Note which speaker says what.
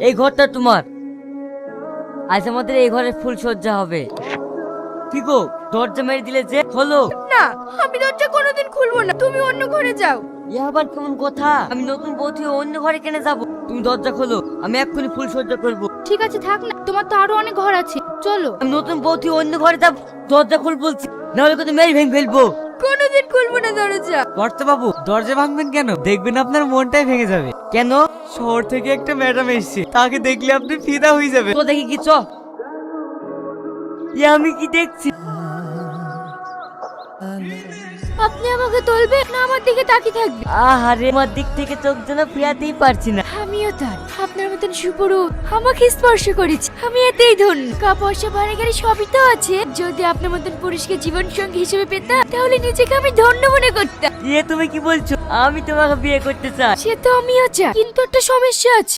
Speaker 1: এই ঘরটা তোমার। আজ আমাদের এই ঘরে ফুল সজ্জা হবে। কি গো, দরজা মেরে দিলে যে? হলো
Speaker 2: না, আমি দরজা কোনোদিন খুলবো না, তুমি অন্য ঘরে যাও।
Speaker 1: এ আবার কেমন কথা? আমি নতুন বউ থেকে অন্য ঘরে কেন যাব? তুমি দরজা খোলো, আমি এক্ষুনি ফুল সজ্জা করব।
Speaker 2: ঠিক আছে থাক না, তোমার তো আরো অনেক ঘর আছে, চলো।
Speaker 1: আমি নতুন বউ থেকে অন্য ঘরে যাব, দরজা খুল বলছি, নাহলে কিন্তু মেরে ভেঙে ফেলবো।
Speaker 2: কোনোদিন খুলবো না দরজা।
Speaker 3: কর্তা বাবু, দরজা ভাঙবেন কেন? দেখবেন আপনার মনটাই ভেঙে যাবে।
Speaker 1: কেন?
Speaker 3: শহর থেকে একটা ম্যাডাম এসেছে, তাকে দেখলে আপনি ফিদা হয়ে যাবে।
Speaker 1: তো দেখি কি চ। এ আমি কি দেখছি?
Speaker 2: আপনি আমাকে তুলবে না আমার দিকে তাকিয়ে থাকবে?
Speaker 1: আহারে, আমার দিক থেকে চোখ যেন ফিরাতেই পারছি না।
Speaker 2: আমিও তার, আপনার মতন সুপুরুষ আমাকে স্পর্শ করেছে, আমি এতেই ধন্য। কা পয়সা বাড়ি গাড়ি সবই তো আছে, যদি আপনার মতন পুরুষকে জীবন সঙ্গী হিসেবে পেতাম তাহলে নিজেকে আমি ধন্য মনে করতাম।
Speaker 1: এ তুমি কি বলছো? আমি তোমাকে বিয়ে করতে চাই।
Speaker 2: সে তো আমিও চাই, কিন্তু একটা সমস্যা আছে।